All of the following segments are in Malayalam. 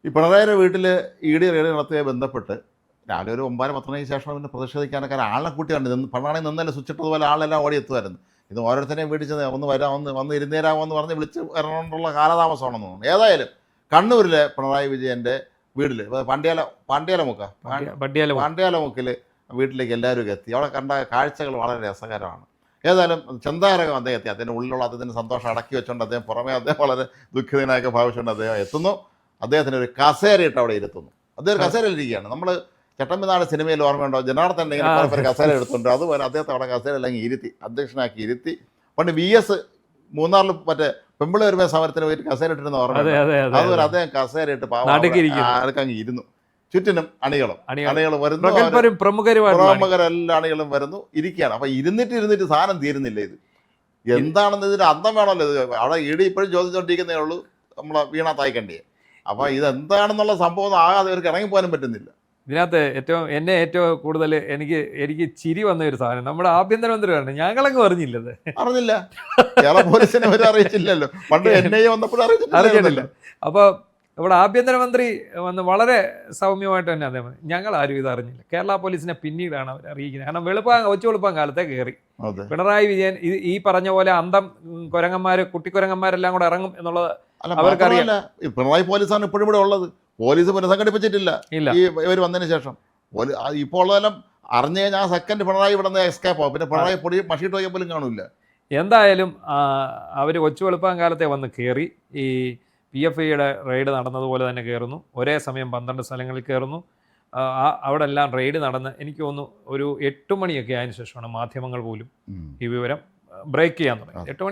ഈ പിണറായിയുടെ വീട്ടിൽ ED റെയ്ഡ് നടത്തിയ ബന്ധപ്പെട്ട് രാവിലെ ഒരു 9-10 ശേഷം പിന്നെ പ്രതിഷേധിക്കാനൊക്കെ ആളെ കൂട്ടി കണ്ടു പിണറായി നിന്നല്ലേ സ്വിച്ചിട്ടതുപോലെ ആളെല്ലാം ഓടിയെത്തുമായിരുന്നു. ഇത് ഓരോരുത്തരെയും വീടിച്ചത് ഒന്ന് വരാം വന്ന് ഇരുന്നേരാമെന്ന് പറഞ്ഞ് വിളിച്ച് വരണമെന്നുള്ള കാലതാമസമാണെന്ന് തോന്നുന്നു. ഏതായാലും കണ്ണൂരിലെ പിണറായി വിജയൻ്റെ വീട്ടിൽ പാണ്ഡ്യാലമുക്കിൽ വീട്ടിലേക്ക് എല്ലാവരും എത്തി. അവിടെ കണ്ട കാഴ്ചകൾ വളരെ രസകരമാണ്. ഏതായാലും ചെന്താരകം അദ്ദേഹം എത്തി. അതിൻ്റെ ഉള്ളിലുള്ള അദ്ദേഹത്തിൻ്റെ സന്തോഷം അടക്കി വെച്ചുകൊണ്ട് അദ്ദേഹം പുറമേ അദ്ദേഹം വളരെ ദുഃഖിതനായൊക്കെ ഭാവിച്ചുകൊണ്ട് അദ്ദേഹം എത്തുന്നു. അദ്ദേഹത്തിന് ഒരു കസേരയിട്ട് അവിടെ ഇരുത്തുന്നു. അദ്ദേഹം കസേരയിലിരിക്കുകയാണ്. നമ്മൾ ചട്ടമ്പിനാട് സിനിമയിൽ ഓർമ്മയുണ്ടോ, ജനാർദ്ദൻ ഇങ്ങനെ പല പേര് കസേര എടുത്തുണ്ട്. അതുപോലെ അദ്ദേഹത്തെ അവിടെ കസേരയില്ലെങ്കിൽ ഇരുത്തി, അധ്യക്ഷനാക്കി ഇരുത്തി. പണ്ട് VS മൂന്നാറിൽ മറ്റേ പെമ്പിള വരുമ്പോൾ സമരത്തിന് പോയിട്ട് കസേര ഇട്ടിരുന്ന ഓർമ്മ. അതുപോലെ അദ്ദേഹം കസേര ഇട്ട് ആൾക്കങ്ങ് ഇരുന്നു. ചുറ്റിനും അണികൾ വരുന്നു, പ്രമുഖരെല്ലാ അണികളും വരുന്നു, ഇരിക്കുകയാണ്. അപ്പൊ ഇരുന്നിട്ട് സാധനം തീരുന്നില്ല. ഇത് എന്താണെന്ന് ഇതിന് അന്തം വേണമല്ലോ. ഇത് അവിടെ ED ഇപ്പോഴും ചോദിച്ചുകൊണ്ടിരിക്കുന്നേ ഉള്ളൂ, നമ്മളെ വീണ തായ്ക്കണ്ടിയെ. അപ്പൊ ഇതെന്താണെന്നുള്ള സംഭവം ആകാതെ ഇവർക്ക് ഇറങ്ങിപ്പോകാനും പറ്റുന്നില്ല. ഇതിനകത്ത് എന്നെ ഏറ്റവും കൂടുതൽ എനിക്ക് ചിരി വന്ന ഒരു സാധനം നമ്മുടെ ആഭ്യന്തരമന്ത്രി പറഞ്ഞു, ഞങ്ങളങ്ങ് അറിഞ്ഞില്ലത്. അറിഞ്ഞില്ല, കേരള പോലീസിനെ അവർ അറിയിച്ചില്ലല്ലോ. പണ്ട് NIA വന്നപ്പോഴും അറിയിച്ചിട്ടില്ല. അപ്പോൾ ഇവിടെ ആഭ്യന്തരമന്ത്രി വന്ന് വളരെ സൗമ്യമായിട്ട് തന്നെ അദ്ദേഹം ഞങ്ങൾ ആരും ഇത് അറിഞ്ഞില്ല, കേരള പോലീസിനെ പിന്നീടാണ് അവർ അറിയിക്കുന്നത്. കാരണം വെളുപ്പാൻ കാലത്തെ കയറി പിണറായി വിജയൻ ഈ പറഞ്ഞ പോലെ അന്തം കുട്ടിക്കുരങ്ങന്മാരെല്ലാം കൂടെ ഇറങ്ങും എന്നുള്ളത് അവർക്കറിയാം. പിണറായി പോലീസാണ് ഇപ്പോഴും ഇവിടെ ഉള്ളത്. പോലീസ് പുനഃസംഘടിപ്പിച്ചിട്ടില്ല ഇവർ വന്നതിന് ശേഷം. ഇപ്പോൾ ഉള്ളതെല്ലാം അറിഞ്ഞു കഴിഞ്ഞാൽ ആ സെക്കൻഡ് പിണറായി ഇവിടെ നിന്ന് എസ്കേപ്പ് ആവും. പിന്നെ പിണറായി പൊടി മഷിയിട്ട് പോയാൽ പോലും കാണില്ല. എന്തായാലും അവർ വെളുപ്പാൻ കാലത്തെ വന്ന് കയറി. ഈ PFIയുടെ റെയ്ഡ് നടന്നതുപോലെ തന്നെ കയറുന്നു. ഒരേ സമയം 12 സ്ഥലങ്ങളിൽ കയറുന്നു. അവിടെ എല്ലാം റെയ്ഡ് നടന്ന് എനിക്ക് തോന്നുന്നു ഒരു 8 മണിയൊക്കെ ആയതിനു ശേഷമാണ് മാധ്യമങ്ങൾ പോലും ഈ വിവരം ബ്രേക്ക് ചെയ്യാൻ തുടങ്ങി. 8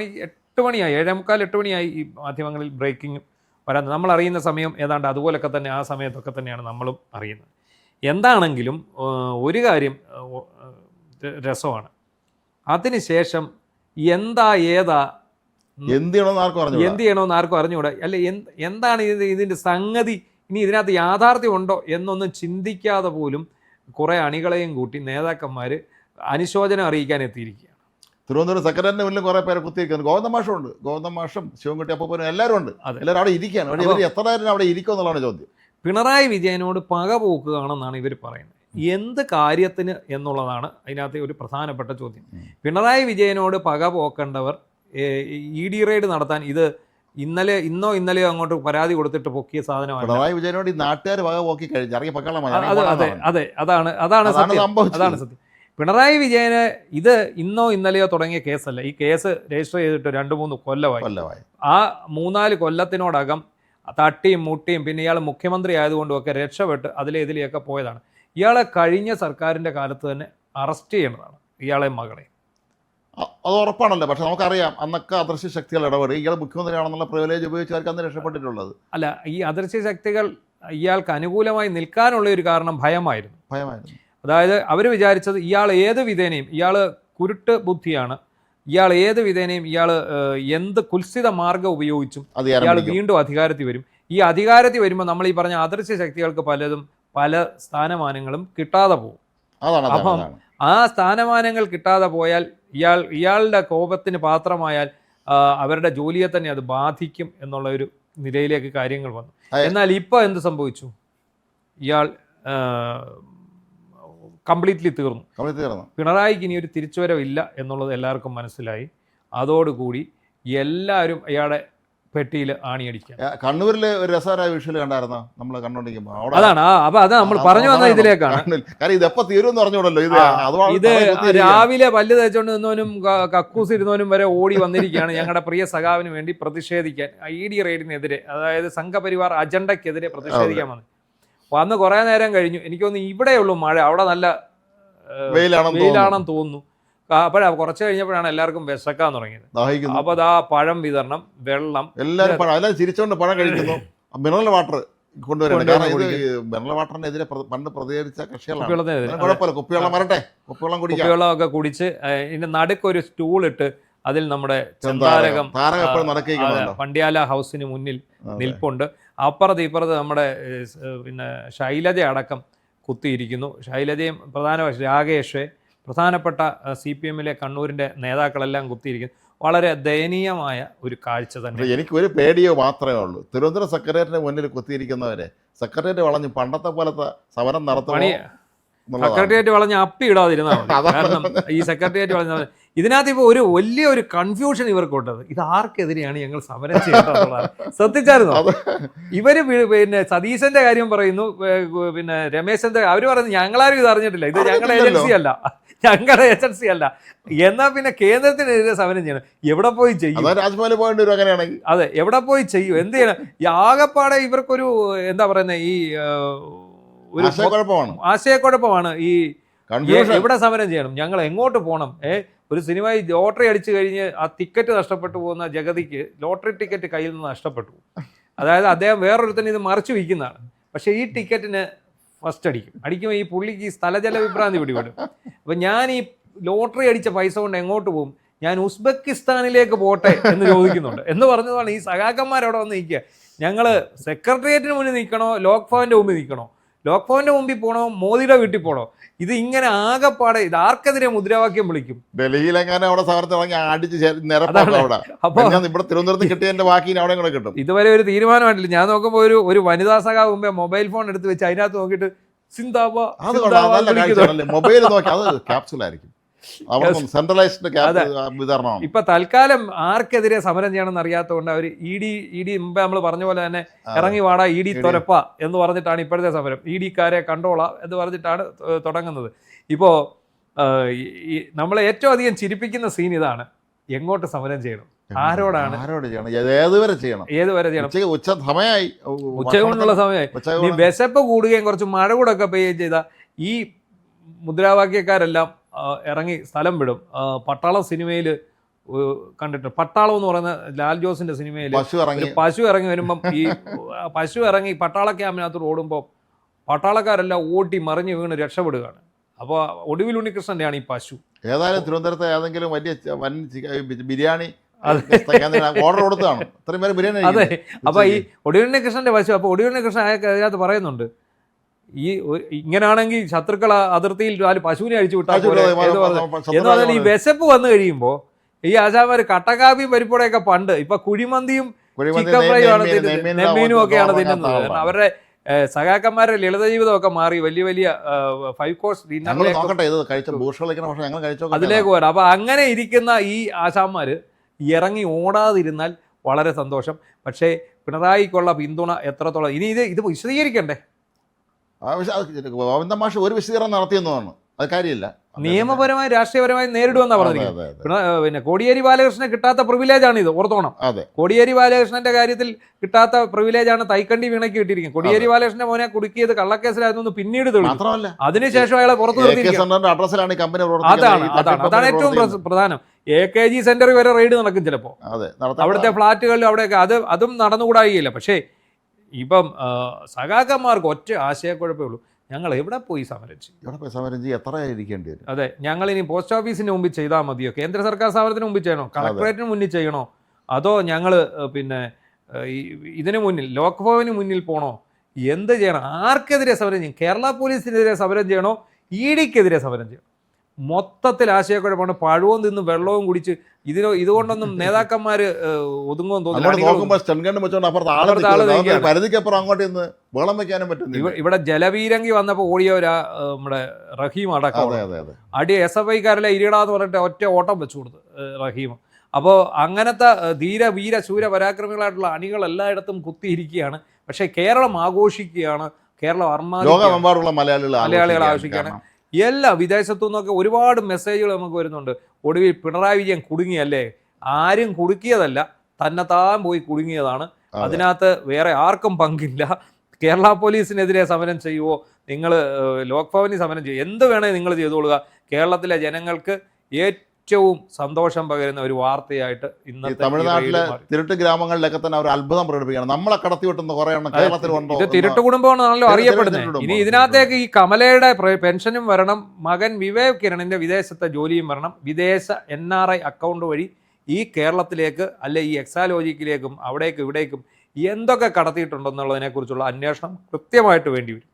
മണിയായി, 7:45-8 മണിയായി ഈ മാധ്യമങ്ങളിൽ ബ്രേക്കിംഗ് വരാൻ. നമ്മൾ അറിയുന്ന സമയം ഏതാണ്ട് അതുപോലൊക്കെ തന്നെ ആ സമയത്തൊക്കെ തന്നെയാണ് നമ്മളും അറിയുന്നത്. എന്താണെങ്കിലും ഒരു കാര്യം രസമാണ്, അതിനുശേഷം എന്ത് ചെയ്യണമെന്ന് ആർക്കും അറിഞ്ഞുകൂടാ. അല്ല എന്താണ് ഇതിൻ്റെ സംഗതി, ഇനി ഇതിനകത്ത് യാഥാർത്ഥ്യം ഉണ്ടോ എന്നൊന്നും ചിന്തിക്കാതെ പോലും കുറേ അണികളെയും കൂട്ടി നേതാക്കന്മാർ അനുശോചനം അറിയിക്കാൻ എത്തിയിരിക്കുകയാണ്. തിരുവനന്തപുരം സെക്രട്ടറിന്റെ മുന്നിൽ കുറേ പേരെ കുത്തിയിരിക്കുന്നു. ഗോവിന്ദ മാഷും ശിവൻകുട്ടി അപ്പൂപ്പനും എല്ലാവരും ഉണ്ട്. എല്ലാവരും അവിടെ ഇരിക്കുകയാണ്. എത്ര നേരം അവിടെ ഇരിക്കും എന്നുള്ളതാണ് ചോദ്യം. പിണറായി വിജയനോട് പക പോക്കുകയാണെന്നാണ് ഇവർ പറയുന്നത്. എന്ത് കാര്യത്തിന് എന്നുള്ളതാണ് അതിനകത്ത് ഒരു പ്രധാനപ്പെട്ട ചോദ്യം. പിണറായി വിജയനോട് പക പോക്കേണ്ടവർ ED റെയ്ഡ് നടത്താൻ ഇത് ഇന്നോ ഇന്നലെയോ അങ്ങോട്ട് പരാതി കൊടുത്തിട്ട് പൊക്കിയ സാധനമാണ്. പിണറായി വിജയനോട് ഈ നാട്ടുകാർ വക പോക്കി കഴിഞ്ഞു. അതാണ് സത്യം. പിണറായി വിജയന് ഇത് ഇന്നോ ഇന്നലെയോ തുടങ്ങിയ കേസല്ല. ഈ കേസ് രജിസ്റ്റർ ചെയ്തിട്ട് 2-3 കൊല്ലമായി. ആ 3-4 കൊല്ലത്തിനോടകം തട്ടിയും മുട്ടിയും പിന്നെ ഇയാൾ മുഖ്യമന്ത്രി ആയതുകൊണ്ടുമൊക്കെ രക്ഷപ്പെട്ട് ഇതിലെയൊക്കെ പോയതാണ്. ഇയാളെ കഴിഞ്ഞ സർക്കാരിൻ്റെ കാലത്ത് തന്നെ അറസ്റ്റ് ചെയ്യേണ്ടതാണ്, ഇയാളെ മകളെ. അത് ഉറപ്പാണല്ലോ. പക്ഷെ നമുക്കറിയാം അന്നൊക്കെ അദൃശ്യ ശക്തികൾ ഇടപെടും. ഇയാൾ മുഖ്യമന്ത്രിയാണെന്നുള്ള പ്രിവിലേജ് ഉപയോഗിച്ചായിരിക്കും അന്ന് രക്ഷപ്പെട്ടിട്ടുള്ളത്. അല്ല, ഈ അദൃശ്യ ശക്തികൾ ഇയാൾക്ക് അനുകൂലമായി നിൽക്കാനുള്ള ഒരു കാരണം ഭയമായിരുന്നു. അതായത് അവർ വിചാരിച്ചത് ഇയാൾ ഏത് വിധേനയും, ഇയാൾ കുരുട്ട് ബുദ്ധിയാണ്, ഇയാൾ ഏത് വിധേനയും എന്ത് കുൽസിത മാർഗം ഉപയോഗിച്ചും ഇയാൾ വീണ്ടും അധികാരത്തിൽ വരും. ഈ അധികാരത്തിൽ വരുമ്പോൾ നമ്മൾ ഈ പറഞ്ഞ അദൃശ്യ ശക്തികൾക്ക് പല സ്ഥാനമാനങ്ങളും കിട്ടാതെ പോകും. അപ്പം ആ സ്ഥാനമാനങ്ങൾ കിട്ടാതെ പോയാൽ ഇയാളുടെ കോപത്തിന് പാത്രമായാൽ അവരുടെ ജോലിയെ തന്നെ അത് ബാധിക്കും എന്നുള്ള ഒരു നിലയിലേക്ക് കാര്യങ്ങൾ വന്നു. എന്നാൽ ഇപ്പോൾ എന്ത് സംഭവിച്ചു? ഇയാൾ കംപ്ലീറ്റ്ലി തീർന്നു. പിണറായിക്ക് ഇനി ഒരു തിരിച്ചുവരവില്ല എന്നുള്ളത് എല്ലാവർക്കും മനസ്സിലായി. അതോടുകൂടി എല്ലാവരും അയാളുടെ പെട്ടിയിൽ ആണിയടിക്കുക. കണ്ണൂരിൽ ഒരു രസകരമായ വിഷ്വൽ കണ്ടായിരുന്നോ നമ്മൾ കണ്ടോണ്ടിരിക്കുമ്പോൾ? അതാണ് അത് നമ്മൾ പറഞ്ഞു വന്ന ഇതിലേക്കാണ്. ഇത് രാവിലെ പല്ല് തേച്ചോണ്ട് നിന്നവനും കക്കൂസ് ഇരുന്നവനും വരെ ഓടി വന്നിരിക്കുകയാണ് ഞങ്ങളുടെ പ്രിയ സഖാവിന് വേണ്ടി പ്രതിഷേധിക്കാൻ. ED റെയ്ഡിനെതിരെ, അതായത് സംഘപരിവാർ അജണ്ടയ്ക്കെതിരെ പ്രതിഷേധിക്കാൻ വന്ന് കുറേ നേരം കഴിഞ്ഞു. എനിക്കൊന്ന് ഇവിടെയുള്ളൂ മഴ, അവിടെ നല്ല വെയിലാണെന്ന് തോന്നുന്നു. കുറച്ച് കഴിഞ്ഞപ്പോഴാണ് എല്ലാവർക്കും വിശക്കാൻ തുടങ്ങിയത്. അപ്പൊ പഴം വിതരണം, വെള്ളം, എല്ലാവരും ചിരിച്ചോണ്ട് പഴം കഴിക്കുന്നു. മിനറൽ വാട്ടർ കൊണ്ടുവരുന്നത്. മിനറൽ വാട്ടറിനെതിരെ പണ്ട് പ്രതികരിച്ച കക്ഷികളാണ്. കുപ്പിവെള്ളമൊക്കെ കുടിച്ച് ഇതിന്റെ നടുക്കൊരു സ്റ്റൂൾ ഇട്ട് അതിൽ നമ്മുടെ ചെന്താരകം പണ്ഡ്യാല ഹൗസിന് മുന്നിൽ നിൽപ്പുണ്ട്. അപ്പുറത്ത് ഇപ്പുറത്ത് നമ്മുടെ പിന്നെ ശൈലജ അടക്കം കുത്തിയിരിക്കുന്നു. ശൈലജയും രാകേഷ്, പ്രധാനപ്പെട്ട CPM കണ്ണൂരിൻ്റെ നേതാക്കളെല്ലാം കുത്തിയിരിക്കുന്നു. വളരെ ദയനീയമായ ഒരു കാഴ്ച തന്നെ. എനിക്കൊരു പേടിയോ മാത്രമേ ഉള്ളൂ, തിരുവനന്തപുരം സെക്രട്ടേറിയറ്റിന് മുന്നിൽ കുത്തിയിരിക്കുന്നവരെ സെക്രട്ടേറിയറ്റ് വളഞ്ഞ് പണ്ടത്തെ പോലത്തെ സമരം നടത്തുമോ. സെക്രട്ടേറിയറ്റ് വളഞ്ഞ് അപ്പി ഇടാതിരുന്നാൽ മതി. കാരണം ഈ സെക്രട്ടേറിയറ്റ് വളഞ്ഞ ഇതിനകത്ത് ഇപ്പോൾ ഒരു വലിയൊരു കൺഫ്യൂഷൻ ഇവർക്കുണ്ടത്, ഇത് ആർക്കെതിരെയാണ് ഞങ്ങൾ സമരം ചെയ്യേണ്ടതെന്നുള്ളതാണ്. ശ്രദ്ധിച്ചായിരുന്നു ഇവര് പിന്നെ സതീശന്റെ കാര്യം പറയുന്നു, പിന്നെ രമേശന്റെ അവർ പറയുന്നു ഞങ്ങളാരും ഇത് അറിഞ്ഞിട്ടില്ല, ഇത് ഞങ്ങളുടെ ഏജൻസി അല്ല, ഞങ്ങളുടെ ഏജൻസി അല്ല. എന്നാ പിന്നെ കേന്ദ്രത്തിനെതിരെ സമരം ചെയ്യണം, എവിടെ പോയി ചെയ്യും? അതെ, എവിടെ പോയി ചെയ്യും? എന്ത് ചെയ്യണം? ആകെപ്പാടെ ഇവർക്കൊരു എന്താ പറയുന്നത്, ഈ ഒരു ആശയക്കുഴപ്പമാണ്. ഈ എവിടെ സമരം ചെയ്യണം, ഞങ്ങൾ എങ്ങോട്ട് പോകണം? ഒരു സിനിമയിൽ ലോട്ടറി അടിച്ചു കഴിഞ്ഞ് ആ ടിക്കറ്റ് നഷ്ടപ്പെട്ടു പോകുന്ന ജഗതിക്ക് ലോട്ടറി ടിക്കറ്റ് കയ്യിൽ നിന്ന് നഷ്ടപ്പെട്ടു. അതായത് അദ്ദേഹം വേറൊരുത്തന് ഇത് മറിച്ചു വയ്ക്കുന്നതാണ്, പക്ഷേ ഈ ടിക്കറ്റിന് ഫസ്റ്റ് അടിക്കുമ്പോൾ ഈ പുള്ളിക്ക് ഈ സ്ഥലജല വിഭ്രാന്തി പിടിപെടും. അപ്പം ഞാൻ ഈ ലോട്ടറി അടിച്ച പൈസ കൊണ്ട് എങ്ങോട്ട് പോകും? ഞാൻ ഉസ്ബെക്കിസ്ഥാനിലേക്ക് പോട്ടെ എന്ന് ചോദിക്കുന്നുണ്ട്. എന്ന് പറഞ്ഞതാണ് ഈ സഖാക്കന്മാരവിടെ വന്ന് നിൽക്കുക. ഞങ്ങൾ സെക്രട്ടേറിയറ്റിന് മുന്നിൽ നിൽക്കണോ, ലോക്ഭവൻ്റെ മുമ്പിൽ നിൽക്കണോ, ലോക്ഭവൻ്റെ മുമ്പിൽ പോകണോ, മോദിയുടെ വീട്ടിൽ പോകണോ? ഇത് ഇങ്ങനെ ആകെപ്പാടെ ഇത് ആർക്കെതിരെ മുദ്രാവാക്യം വിളിക്കും? ഡൽഹിയിലെങ്ങനെ അവിടെ കിട്ടും. ഇതുവരെ ഒരു തീരുമാനമായിട്ടില്ല. ഞാൻ നോക്കുമ്പോൾ ഒരു വനിതാ സഖാവ് മുമ്പേ മൊബൈൽ ഫോൺ എടുത്ത് വെച്ച് അതിനകത്ത് നോക്കിയിട്ട് മൊബൈൽ നോക്കി അത് ക്യാപ്സുലായിരിക്കും. ഇപ്പൊ തൽക്കാലം ആർക്കെതിരെ സമരം ചെയ്യണമെന്ന് അറിയാത്തതുകൊണ്ട് അവർ ഇ ഡി മുമ്പേ നമ്മൾ പറഞ്ഞ പോലെ തന്നെ ഇറങ്ങി വാടാ ഇ ഡി തൊരപ്പ എന്ന് പറഞ്ഞിട്ടാണ് ഇപ്പോഴത്തെ സമരം. ഇ ഡിക്കാരെ കണ്ടോളാം എന്ന് പറഞ്ഞിട്ടാണ് തുടങ്ങുന്നത്. ഇപ്പോൾ നമ്മളെ ഏറ്റവും അധികം ചിരിപ്പിക്കുന്ന സീൻ ഇതാണ്. എങ്ങോട്ട് സമരം ചെയ്യണം, ആരോടാണ്, ഏതുവരെ ചെയ്യണം? ഉച്ചകൊണ്ടുള്ള സമയമായി. ഈ വിശപ്പ് കൂടുകയും കുറച്ച് മഴ കൂടെ ഒക്കെ പെയ്യുകയും ചെയ്ത ഈ മുദ്രാവാക്യക്കാരെല്ലാം ഇറങ്ങി സ്ഥലം വിടും. പട്ടാളം സിനിമയിൽ കണ്ടിട്ട്, പട്ടാളം എന്ന് പറയുന്ന ലാൽ ജോസിന്റെ സിനിമയിൽ പശു ഇറങ്ങി വരുമ്പം ഈ പശു ഇറങ്ങി പട്ടാള ക്യാമ്പിനകത്തോട് ഓടുമ്പോൾ പട്ടാളക്കാരെല്ലാം ഓട്ടി മറിഞ്ഞ് വീണ് രക്ഷപ്പെടുകയാണ്. അപ്പോൾ ഒടുവിൽ ഉണ്ണികൃഷ്ണൻ്റെയാണ് ഈ പശു. ഏതായാലും തിരുവനന്തപുരത്തെ ഏതെങ്കിലും വലിയ വൻ ബിരിയാണി ഓർഡർ കൊടുത്തതാണ് ഇത്രയും പേര് ബിരിയാണി. അതെ, അപ്പോൾ ഈ ഒടുവിൽ ഉണ്ണികൃഷ്ണൻ്റെ പശു. അപ്പോൾ ഒടുവിൽ ഉണ്ണികൃഷ്ണൻ അതിനകത്ത് പറയുന്നുണ്ട്, ഈ ഇങ്ങനാണെങ്കിൽ ശത്രുക്കൾ അതിർത്തിയിൽ പശുവിനെ അഴിച്ചു വിട്ടാൽ എന്ന് പറഞ്ഞാൽ ഈ വിശപ്പ് വന്നു കഴിയുമ്പോൾ ഈ ആശാമാര് കട്ടക്കാപ്പിയും പരിപ്പോടെയൊക്കെ പണ്ട് ഇപ്പൊ കുഴിമന്തിയും ചിക്കൻ ഫ്രൈയും ആണ് നെമ്മീനും ഒക്കെയാണ് തിന്നുന്നത്. കാരണം അവരുടെ സഖാക്കന്മാരുടെ ലളിത ജീവിതമൊക്കെ മാറി വലിയ വലിയ 5 കോഴ്സ് അതിലേക്ക് പോരാ. അപ്പൊ അങ്ങനെ ഇരിക്കുന്ന ഈ ആശാന്മാര് ഇറങ്ങി ഓടാതിരുന്നാൽ വളരെ സന്തോഷം. പക്ഷേ പിണറായിക്കുള്ള പിന്തുണ എത്രത്തോളം ഇനി ഇത് വിശദീകരിക്കണ്ടേ? ഗോവിന്ദ മാഷ് ഒരു വിശദീകരണം നടത്തിയെന്നതാണ്, അത് കാര്യമില്ല. നിയമപരമായി രാഷ്ട്രീയപരമായി നേരിടുമെന്നാണ് പറഞ്ഞിരിക്കുന്നത്. പിന്നെ കോടിയേരി ബാലകൃഷ്ണന് കിട്ടാത്ത പ്രിവിലേജാണ് ഇത്, ഓർത്തോണം. കോടിയേരി ബാലകൃഷ്ണന്റെ കാര്യത്തിൽ കിട്ടാത്ത പ്രിവിലേജാണ് തൈക്കണ്ടി വീണയ്ക്ക് കിട്ടിയിരിക്കുന്നത്. കോടിയേരി ബാലകൃഷ്ണന്റെ മോനെ കുടുക്കിയത് കള്ളക്കേസിലായിരുന്നു പിന്നീട് തെളിഞ്ഞു. അതിനുശേഷം അയാളെ പുറത്തു നിർത്തിയിരിക്കുന്നത്. അതാണ് ഏറ്റവും പ്രധാനം. AKG സെന്ററിൽ വരെ റെയ്ഡ് നടക്കും ചിലപ്പോൾ, അവിടുത്തെ ഫ്ലാറ്റുകളിലും അവിടെയൊക്കെ. അതും നടന്നുകൂടായില്ല. പക്ഷേ ഇപ്പം സഖാക്കന്മാർക്ക് ഒറ്റ ആശയക്കുഴപ്പമേ ഉള്ളൂ, ഞങ്ങൾ എവിടെ പോയി സമരം ചെയ്യും? എത്ര ഇരിക്കേണ്ടി വരും? അതെ, ഞങ്ങളിനി പോസ്റ്റ് ഓഫീസിന് മുമ്പിൽ ചെയ്താൽ മതിയോ? കേന്ദ്ര സർക്കാർ സ്ഥാപനത്തിന് മുമ്പിൽ ചെയ്യണോ? കളക്ടറേറ്റിന് മുന്നിൽ ചെയ്യണോ? അതോ ഞങ്ങൾ പിന്നെ ഇതിന് മുന്നിൽ ലോക്ഭവന് മുന്നിൽ പോകണോ? എന്ത് ചെയ്യണം? ആർക്കെതിരെ സമരം ചെയ്യും? കേരള പോലീസിനെതിരെ സമരം ചെയ്യണോ? ED ക്കെതിരെ സമരം ചെയ്യണം? മൊത്തത്തിൽ ആശയക്കുഴപ്പമാണ്. പഴവും തിന്ന് വെള്ളവും കുടിച്ച് ഇതുകൊണ്ടൊന്നും നേതാക്കന്മാർ ഒതുങ്ങുമെന്ന് തോന്നുന്നു. ഇവിടെ ജലവീരങ്കി വന്നപ്പോൾ ഓടിയ നമ്മുടെ റഹീം അടക്കം അടി SFIക്കാരെല്ലാം ഇരിടാന്ന് പറഞ്ഞിട്ട് ഒറ്റ ഓട്ടം വെച്ചു കൊടുത്തു റഹീം. അപ്പോൾ അങ്ങനത്തെ വീര ശൂര പരാക്രമികളായിട്ടുള്ള അണികൾ എല്ലായിടത്തും കുത്തിയിരിക്കുകയാണ്. പക്ഷേ കേരളം ആഘോഷിക്കുകയാണ്, കേരളം ലോകമെമ്പാടുള്ള മലയാളികൾ ആഘോഷിക്കുകയാണ്. എല്ലാ വിദേശത്തു നിന്നൊക്കെ ഒരുപാട് മെസ്സേജുകൾ നമുക്ക് വരുന്നുണ്ട്. ഒടുവിൽ പിണറായി വിജയൻ കുടുങ്ങിയല്ലേ? ആരും കുടുക്കിയതല്ല, തന്നെത്താൻ പോയി കുടുങ്ങിയതാണ്. അതിനകത്ത് വേറെ ആർക്കും പങ്കില്ല. കേരള പോലീസിനെതിരെ സമരം ചെയ്യുമോ, നിങ്ങൾ ലോക്ഭവനിൽ സമരം ചെയ്യുമോ, എന്ത് വേണേൽ നിങ്ങൾ ചെയ്തോളുക. കേരളത്തിലെ ജനങ്ങൾക്ക് ഏറ്റവും സന്തോഷം പകരുന്ന ഒരു വാർത്തയായിട്ട് ഇന്നത്തെ തമിഴ്നാട്ടിലെ തിരുട്ട് ഗ്രാമങ്ങളിലൊക്കെ തന്നെ അവർ അത്ഭുതം പ്രകടിപ്പിക്കണം. നമ്മളെ കടത്തി വിട്ടുന്ന കുറേ കേരളത്തിലുണ്ടോ? ഇത് തിരുട്ട് കുടുംബമാണല്ലോ അറിയപ്പെടുന്നത്. ഇനി ഇതിനകത്തേക്ക് ഈ കമലയുടെ പെൻഷനും വരണം, മകൻ വിവേക് കിരണിന്റെ വിദേശത്തെ ജോലിയും വരണം, വിദേശ NRI അക്കൗണ്ട് വഴി ഈ കേരളത്തിലേക്ക് അല്ലെ ഈ എക്സാലോജിക്കിലേക്കും അവിടേക്കും ഇവിടേക്കും എന്തൊക്കെ കടത്തിയിട്ടുണ്ടെന്നുള്ളതിനെക്കുറിച്ചുള്ള അന്വേഷണം കൃത്യമായിട്ട് വേണ്ടി വരും.